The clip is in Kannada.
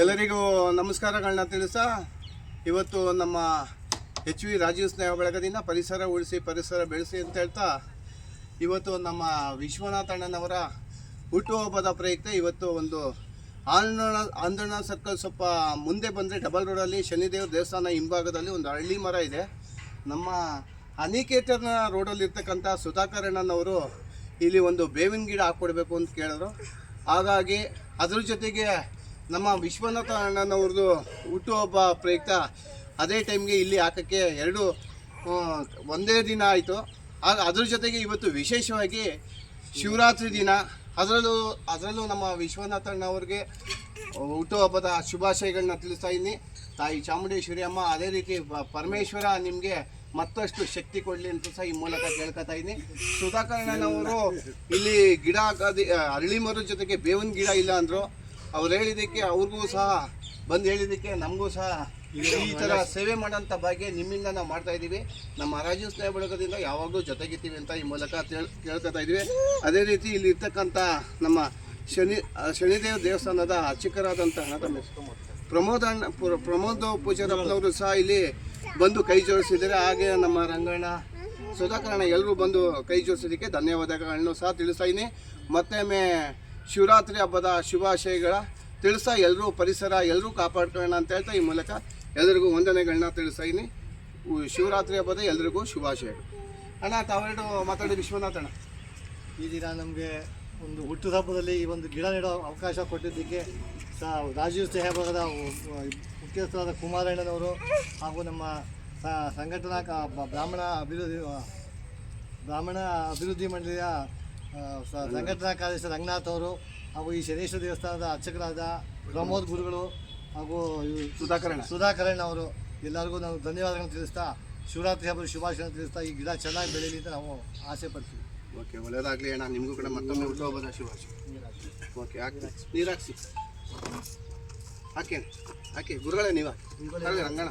ಎಲ್ಲರಿಗೂ ನಮಸ್ಕಾರಗಳನ್ನ ತಿಳಿಸ್ತಾ ಇವತ್ತು ನಮ್ಮ ಎಚ್ ವಿ ರಾಜೀವ್ ಸ್ನೇಹ ಬಳಗದಿಂದ ಪರಿಸರ ಉಳಿಸಿ ಪರಿಸರ ಬೆಳೆಸಿ ಅಂತ ಹೇಳ್ತಾ ಇವತ್ತು ನಮ್ಮ ವಿಶ್ವನಾಥ್ ಅಣ್ಣನವರ ಹುಟ್ಟುಹಬ್ಬದ ಪ್ರಯುಕ್ತ ಇವತ್ತು ಒಂದು ಆಂದೋಲನ ಸರ್ಕಲ್ ಸ್ವಲ್ಪ ಮುಂದೆ ಬಂದರೆ ಡಬಲ್ ರೋಡಲ್ಲಿ ಶನಿದೇವ ದೇವಸ್ಥಾನ ಹಿಂಭಾಗದಲ್ಲಿ ಒಂದು ಹಳ್ಳಿ ಮರ ಇದೆ. ನಮ್ಮ ಅನಿಕೇತನ ರೋಡಲ್ಲಿ ಇರ್ತಕ್ಕಂಥ ಸುಧಾಕರ್ ಅಣ್ಣನವರು ಇಲ್ಲಿ ಒಂದು ಬೇವಿನ ಗಿಡ ಹಾಕ್ಕೊಡ್ಬೇಕು ಅಂತ ಕೇಳಿದ್ರು. ಹಾಗಾಗಿ ಅದ್ರ ಜೊತೆಗೆ ನಮ್ಮ ವಿಶ್ವನಾಥ ಅಣ್ಣನವ್ರದ್ದು ಹುಟ್ಟುಹಬ್ಬ ಪ್ರಯುಕ್ತ ಅದೇ ಟೈಮ್ಗೆ ಇಲ್ಲಿ ಹಾಕೋಕ್ಕೆ ಒಂದೇ ದಿನ ಆಯಿತು. ಆಗ ಅದ್ರ ಜೊತೆಗೆ ಇವತ್ತು ವಿಶೇಷವಾಗಿ ಶಿವರಾತ್ರಿ ದಿನ, ಅದರಲ್ಲೂ ನಮ್ಮ ವಿಶ್ವನಾಥ ಅಣ್ಣವ್ರಿಗೆ ಹುಟ್ಟುಹಬ್ಬದ ಶುಭಾಶಯಗಳನ್ನ ತಿಳಿಸ್ತಾ ಇದ್ದೀನಿ. ತಾಯಿ ಚಾಮುಂಡೇಶ್ವರಿ ಅಮ್ಮ ಅದೇ ರೀತಿ ಪರಮೇಶ್ವರ ನಿಮಗೆ ಮತ್ತಷ್ಟು ಶಕ್ತಿ ಕೊಡಲಿ ಅಂತ ಸಹ ಈ ಮೂಲಕ ಕೇಳ್ಕೊತಾ ಇದ್ದೀನಿ. ಸುಧಾಕರ್ ಅಣ್ಣನವರು ಇಲ್ಲಿ ಗಿಡ ಅರಳಿ ಮರದ ಜೊತೆಗೆ ಬೇವಿನ ಗಿಡ ಇಲ್ಲ ಅಂದರು. ಅವ್ರು ಹೇಳಿದ್ದಕ್ಕೆ ಅವ್ರಿಗೂ ಸಹ ಬಂದು ಹೇಳಿದ್ದಕ್ಕೆ ನಮಗೂ ಸಹ ಈ ಥರ ಸೇವೆ ಮಾಡೋಂಥ ಭಾಗ್ಯ ನಿಮ್ಮಿಂದ ನಾವು ಮಾಡ್ತಾ ಇದ್ದೀವಿ. ನಮ್ಮ ರಾಜೀವ್ ಸ್ನೇಹ ಬಳಗದಿಂದ ಯಾವಾಗಲೂ ಜೊತೆಗಿರ್ತೀವಿ ಅಂತ ಈ ಮೂಲಕ ಕೇಳ್ಕೊತಾ ಇದ್ದೀವಿ. ಅದೇ ರೀತಿ ಇಲ್ಲಿ ಇರ್ತಕ್ಕಂಥ ನಮ್ಮ ಶನಿದೇವ ದೇವಸ್ಥಾನದ ಅರ್ಚಕರಾದಂಥ ಪ್ರಮೋದ್ ಪೂಜಾರಪ್ಪನವರು ಸಹ ಇಲ್ಲಿ ಬಂದು ಕೈ ಜೋಡಿಸಿದ್ದಾರೆ. ಹಾಗೆ ನಮ್ಮ ರಂಗಣ್ಣ, ಸುಧಾಕರಣ ಎಲ್ಲರೂ ಬಂದು ಕೈ ಜೋಡಿಸೋದಕ್ಕೆ ಧನ್ಯವಾದಗಳನ್ನು ಸಹ ತಿಳಿಸ್ತಾ ಇದ್ದೀನಿ. ಮತ್ತೊಮ್ಮೆ ಶಿವರಾತ್ರಿ ಹಬ್ಬದ ಶುಭಾಶಯಗಳ ತಿಳಿಸ್ತಾ ಎಲ್ಲರೂ ಪರಿಸರ ಎಲ್ಲರೂ ಕಾಪಾಡ್ಕೊಳ್ಳೋಣ ಅಂತ ಹೇಳ್ತಾ ಈ ಮೂಲಕ ಎಲ್ಲರಿಗೂ ವಂದನೆಗಳನ್ನ ತಿಳಿಸ್ತಾ ಇದ್ದೀನಿ. ಶಿವರಾತ್ರಿ ಹಬ್ಬದ ಎಲ್ಲರಿಗೂ ಶುಭಾಶಯಗಳು. ಅಣ್ಣ ತಾವೆರಡು ಮಾತಾಡಿ. ವಿಶ್ವನಾಥ್ ಅಣ್ಣ, ಈ ದಿನ ನಮಗೆ ಒಂದು ಹುಟ್ಟುದ ಹಬ್ಬದಲ್ಲಿ ಈ ಒಂದು ಗಿಡ ನೆಡೋ ಅವಕಾಶ ಕೊಟ್ಟಿದ್ದಕ್ಕೆ ರಾಜೀವ್ ಸ್ನೇಹ ಬಳಗದ ಮುಖ್ಯಸ್ಥರಾದ ಕುಮಾರಣ್ಣನವರು ಹಾಗೂ ನಮ್ಮ ಸಂಘಟನಾ ಬ್ರಾಹ್ಮಣ ಅಭಿವೃದ್ಧಿ ಮಂಡಳಿಯ ಸಂಘಟನಾ ಕಾರ್ಯದರ್ಶಿ ರಂಗನಾಥ್ ಅವರು ಹಾಗೂ ಈ ಶನೇಶ್ವರ ದೇವಸ್ಥಾನದ ಅರ್ಚಕರಾದ ಪ್ರಮೋದ್ ಗುರುಗಳು ಹಾಗೂ ಸುಧಾಕರಣ್ಣ ಅವರು ಎಲ್ಲರಿಗೂ ನಾವು ಧನ್ಯವಾದಗಳನ್ನು ತಿಳಿಸ್ತಾ ಶಿವರಾತ್ರಿ ಹಬ್ಬದ ಶುಭಾಶಯಗಳನ್ನು ತಿಳಿಸ್ತಾ ಈ ಗಿಡ ಚೆನ್ನಾಗಿ ಬೆಳೀಲಿ ಅಂತ ನಾವು ಆಸೆ ಪಡ್ತೀವಿ. ಓಕೆ, ಒಳ್ಳೆಯದಾಗಲಿ ಅಣ್ಣ. ನಿಮಗೂ ಕೂಡ ಮತ್ತೊಮ್ಮೆ ಹುಟ್ಟುಹಬ್ಬದ ಶುಭಾಶಯ. ಓಕೆ, ನೀರು ಹಾಕ್ಸಿ. ಹಾಕಿ ಗುರುಗಳೇ ನೀವು ರಂಗಣ್ಣ.